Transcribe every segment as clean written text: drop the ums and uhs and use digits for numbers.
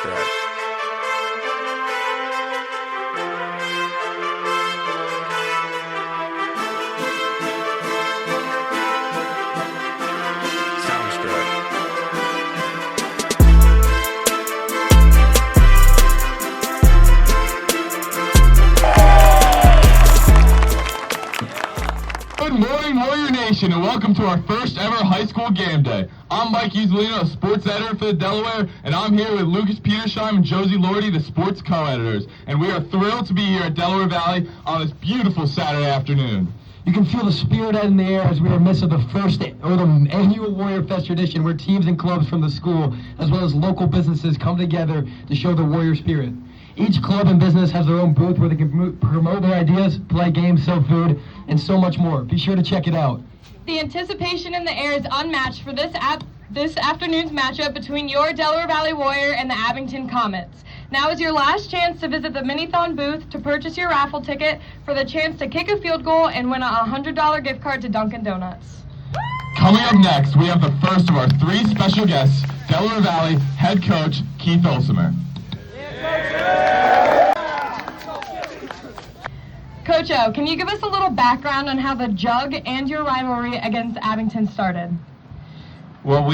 correct. Sounds correct. Good morning, Warrior Nation, and welcome to our first ever high school game day. I'm Mike Usolino, a sports editor for the Delaware, and I'm here with Lucas Petersheim and Josie Lordy, the sports co-editors. And we are thrilled to be here at Delaware Valley on this beautiful Saturday afternoon. You can feel the spirit in the air as we are amidst of the the annual Warrior Fest tradition, where teams and clubs from the school, as well as local businesses, come together to show the Warrior spirit. Each club and business has their own booth where they can promote their ideas, play games, sell food, and so much more. Be sure to check it out. The anticipation in the air is unmatched for this afternoon's matchup between your Delaware Valley Warrior and the Abington Comets. Now is your last chance to visit the Minithon booth to purchase your raffle ticket for the chance to kick a field goal and win a $100 gift card to Dunkin' Donuts. Coming up next, we have the first of our three special guests, Delaware Valley head coach Keith Olsemer. Coach O, can you give us a little background on how the Jug and your rivalry against Abington started? Well,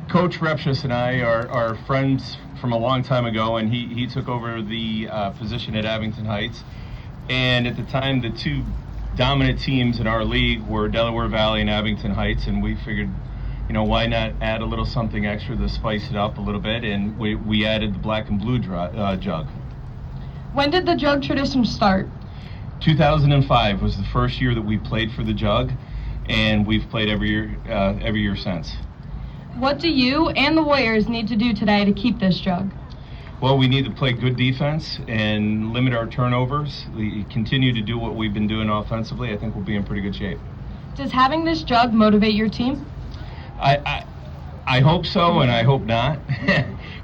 Coach Repshus and I are friends from a long time ago, and he took over the position at Abington Heights. And at the time, the two dominant teams in our league were Delaware Valley and Abington Heights, and we figured, why not add a little something extra to spice it up a little bit, and we added the black and blue Jug. When did the Jug tradition start? 2005 was the first year that we played for the Jug, and we've played every year since. What do you and the Warriors need to do today to keep this Jug? Well, we need to play good defense and limit our turnovers. We continue to do what we've been doing offensively. I think we'll be in pretty good shape. Does having this Jug motivate your team? I hope so, and I hope not.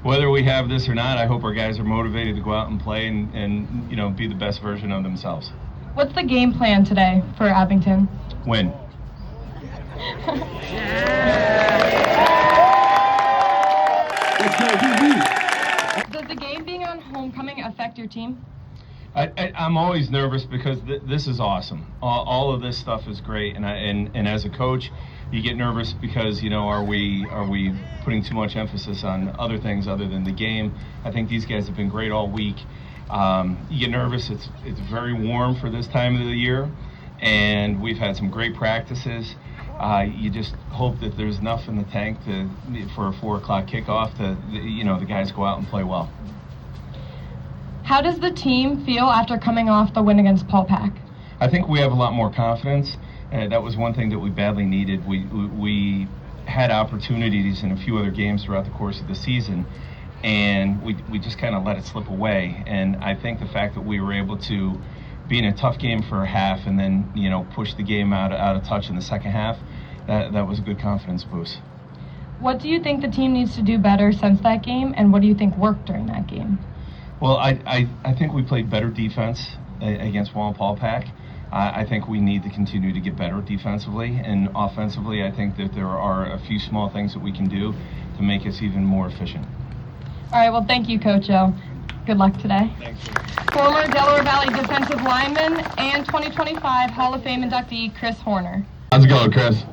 Whether we have this or not, I hope our guys are motivated to go out and play and be the best version of themselves. What's the game plan today for Abington? Win. Does the game being on homecoming affect your team? I'm always nervous because this is awesome. All of this stuff is great, and as a coach, you get nervous because are we putting too much emphasis on other things other than the game? I think these guys have been great all week. You get nervous. It's very warm for this time of the year, and we've had some great practices. You just hope that there's enough in the tank for a 4 o'clock kickoff to the guys go out and play well. How does the team feel after coming off the win against Paul Pack? I think we have a lot more confidence. That was one thing that we badly needed. We had opportunities in a few other games throughout the course of the season, and we just kind of let it slip away. And I think the fact that we were able to be in a tough game for a half and then push the game out of touch in the second half, that was a good confidence boost. What do you think the team needs to do better since that game, and what do you think worked during that game? Well, I think we played better defense against Wallenpaul Pack. I think we need to continue to get better defensively, and offensively, I think that there are a few small things that we can do to make us even more efficient. All right, well, thank you, Coach O. Good luck today. Thanks. Former Delaware Valley defensive lineman and 2025 Hall of Fame inductee Chris Horner. How's it going, Chris?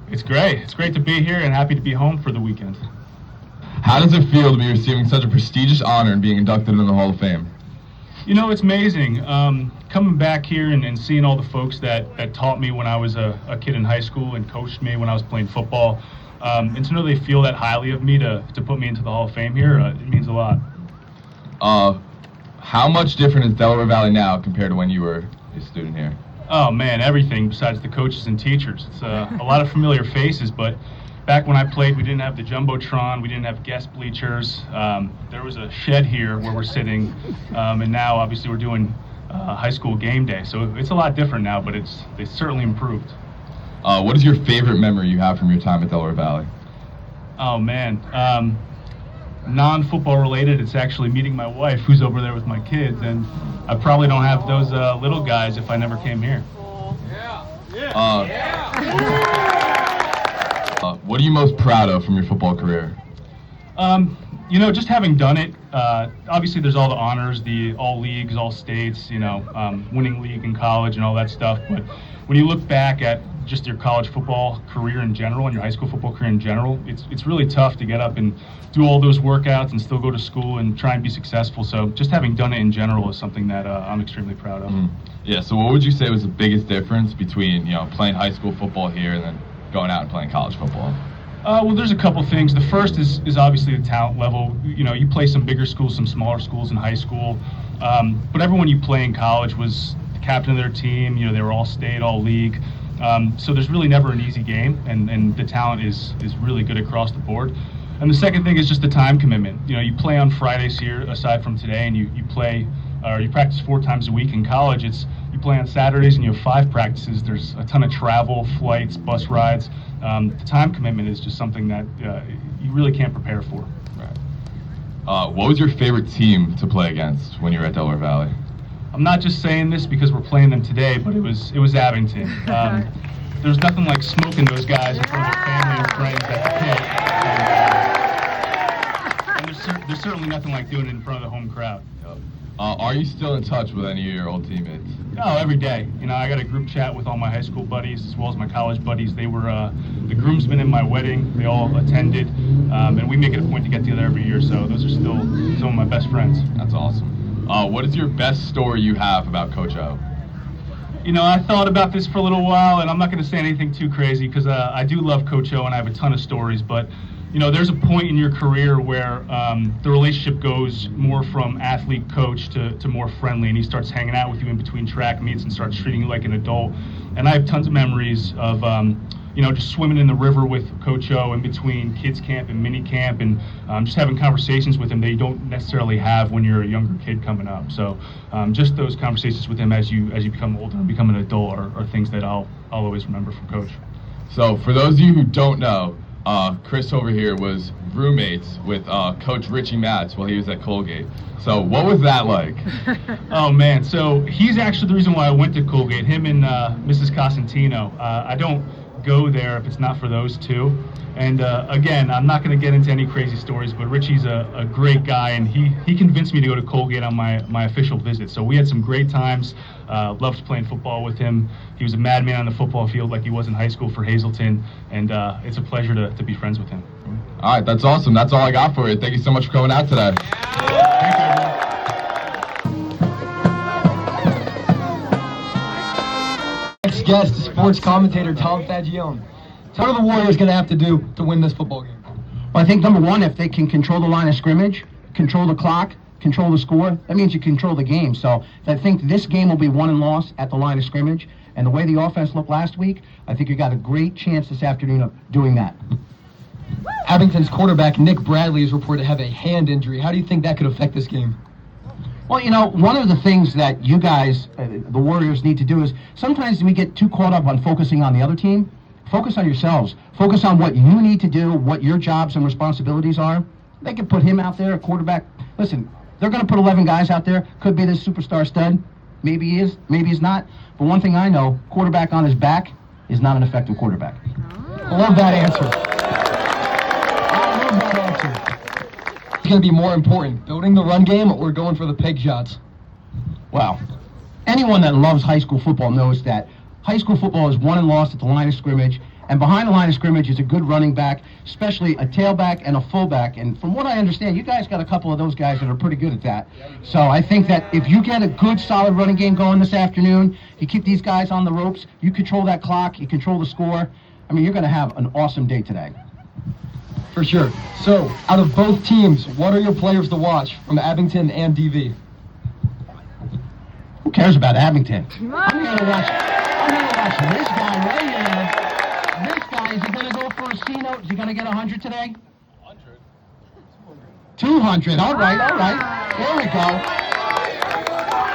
It's great. It's great to be here and happy to be home for the weekend. How does it feel to be receiving such a prestigious honor and being inducted into the Hall of Fame? It's amazing. Coming back here and seeing all the folks that taught me when I was a kid in high school and coached me when I was playing football, and to know they feel that highly of me to put me into the Hall of Fame here, it means a lot. How much different is Delaware Valley now compared to when you were a student here? Oh man, everything besides the coaches and teachers. It's a lot of familiar faces, but back when I played, we didn't have the Jumbotron, we didn't have guest bleachers. There was a shed here where we're sitting, and now obviously we're doing high school game day. So it's a lot different now, but it's certainly improved. What is your favorite memory you have from your time at Delaware Valley? Oh man, non-football related, it's actually meeting my wife who's over there with my kids, and I probably don't have those little guys if I never came here. What are you most proud of from your football career? Just having done it, obviously there's all the honors, the all leagues, all states, winning league in college and all that stuff. But when you look back at just your college football career in general and your high school football career in general, it's really tough to get up and do all those workouts and still go to school and try and be successful. So just having done it in general is something that I'm extremely proud of. Yeah, so what would you say was the biggest difference between, playing high school football here and then going out and playing college football? Well, there's a couple things. The first is obviously the talent level. You play some bigger schools, some smaller schools in high school, but everyone you play in college was the captain of their team. They were all state, all league. So there's really never an easy game, and the talent is really good across the board. And the second thing is just the time commitment. You play on Fridays here, aside from today, and you play or you practice 4 times a week. In college, you play on Saturdays and you have 5 practices. There's a ton of travel, flights, bus rides. The time commitment is just something that you really can't prepare for. Right. What was your favorite team to play against when you were at Delaware Valley? I'm not just saying this because we're playing them today, but it was Abington. There's nothing like smoking those guys in front of their family and friends at the pit. And there's certainly nothing like doing it in front of the home crowd. Are you still in touch with any of your old teammates? Oh, every day. I got a group chat with all my high school buddies as well as my college buddies. They were the groomsmen in my wedding. They all attended, and we make it a point to get together every year. So those are still some of my best friends. That's awesome. What is your best story you have about Coach O? I thought about this for a little while, and I'm not going to say anything too crazy because I do love Coach O and I have a ton of stories, but there's a point in your career where the relationship goes more from athlete-coach to more friendly, and he starts hanging out with you in between track meets and starts treating you like an adult. And I have tons of memories of, just swimming in the river with Coach O in between kids camp and mini camp, and just having conversations with him that you don't necessarily have when you're a younger kid coming up. So just those conversations with him as you become older and become an adult are things that I'll always remember from Coach. So for those of you who don't know, Chris over here was roommates with Coach Richie Matz while he was at Colgate. So what was that like? Oh man, so he's actually the reason why I went to Colgate. Him and Mrs. Cosentino. I don't go there if it's not for those two. And again, I'm not going to get into any crazy stories, but Richie's a great guy, and he convinced me to go to Colgate on my official visit. So we had some great times. Loved playing football with him. He was a madman on the football field like he was in high school for Hazleton, and it's a pleasure to be friends with him. All right, that's awesome. That's all I got for you. Thank you so much for coming out today. Thank you, everyone. Next guest, sports commentator Tom Fagione. What are the Warriors going to have to do to win this football game? Well, I think number one, if they can control the line of scrimmage, control the clock, control the score, that means you control the game. So I think this game will be won and lost at the line of scrimmage. And the way the offense looked last week, I think you got a great chance this afternoon of doing that. Abington's quarterback Nick Bradley is reported to have a hand injury. How do you think that could affect this game? Well, one of the things that you guys, the Warriors, need to do is sometimes we get too caught up on focusing on the other team. Focus on yourselves. Focus on what you need to do, what your jobs and responsibilities are. They could put him out there, a quarterback. Listen, they're going to put 11 guys out there. Could be this superstar stud. Maybe he is, maybe he's not. But one thing I know, quarterback on his back is not an effective quarterback. I love that answer. What's going to be more important, building the run game or going for the peg shots? Well, anyone that loves high school football knows that high school football is won and lost at the line of scrimmage, and behind the line of scrimmage is a good running back, especially a tailback and a fullback. And from what I understand, you guys got a couple of those guys that are pretty good at that. So I think that if you get a good, solid running game going this afternoon, you keep these guys on the ropes, you control that clock, you control the score, you're going to have an awesome day today. For sure. So, out of both teams, what are your players to watch from Abington and DV? Who cares about Abington? I'm going to watch this guy right here. This guy, is he going to go for a C note? Is he going to get 100 today? 100. 200. All right. There we go.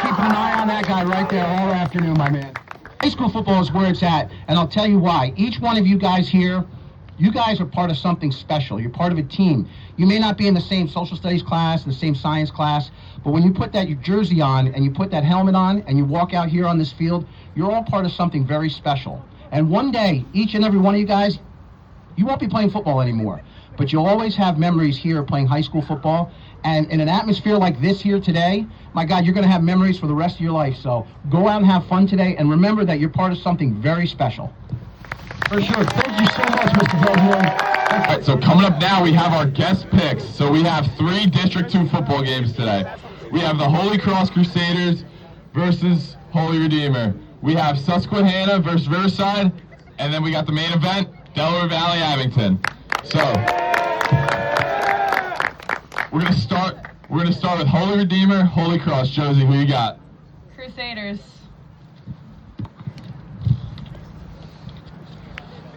Keeping an eye on that guy right there all afternoon, my man. High school football is where it's at, and I'll tell you why. Each one of you guys here, you guys are part of something special. You're part of a team. You may not be in the same social studies class, the same science class, but when you put that jersey on and you put that helmet on and you walk out here on this field, you're all part of something very special. And one day, each and every one of you guys, you won't be playing football anymore. but you'll always have memories here playing high school football. And in an atmosphere like this here today, my God, you're going to have memories for the rest of your life. So go out and have fun today, and remember that you're part of something very special. For sure. Thank you so much, Mr. Belgian. All right, so coming up now, we have our guest picks. So we have 3 District 2 football games today. We have the Holy Cross Crusaders versus Holy Redeemer. We have Susquehanna versus Riverside, and then we got the main event, Delaware Valley Abington. So we're gonna start with Holy Redeemer, Holy Cross. Josie, who you got? Crusaders.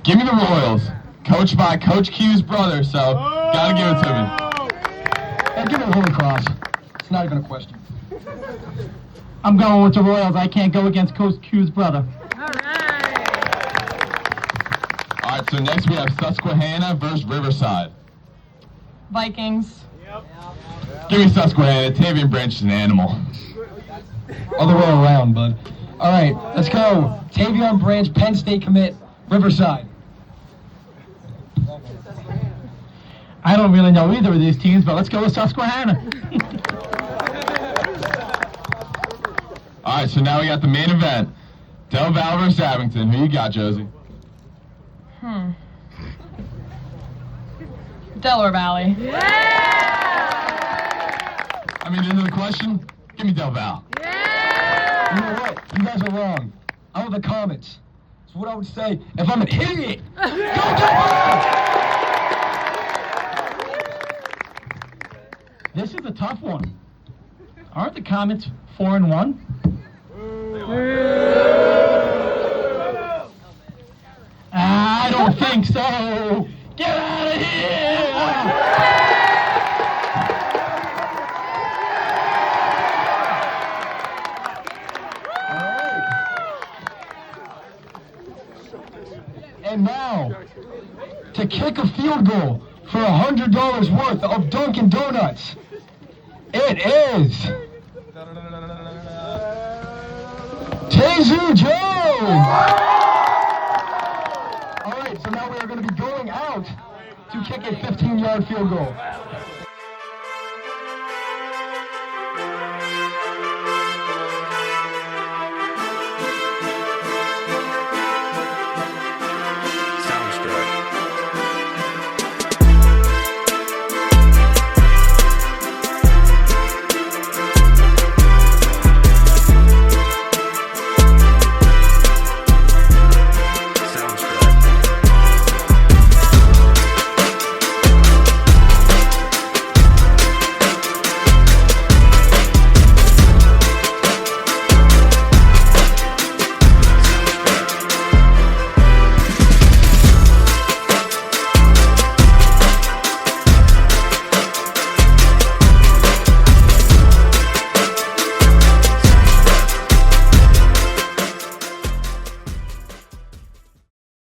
Give me the Royals, coached by Coach Q's brother. So gotta give it to me. Hey, give me the Holy Cross. It's not even a question. I'm going with the Royals. I can't go against Coach Q's brother. All right, so next we have Susquehanna versus Riverside. Vikings. Give me Susquehanna. Tavian Branch is an animal. Other way around, bud. All right, let's go. Tavion Branch, Penn State commit, Riverside. I don't really know either of these teams, but let's go with Susquehanna. All right, so now we got the main event, Del Val versus Abington. Who you got, Josie? Delaware Valley. I mean, into the question, give me Del Val. You know what? You guys are wrong. I'm with the Comets. So what I would say, if I'm an idiot, go Comets! This is a tough one. Aren't the Comets 4-1? I don't think so. Get out of here! And now, to kick a field goal for $100 worth of Dunkin' Donuts, it is Tazu Jones! All right, so now we are going to be going out to kick a 15-yard field goal.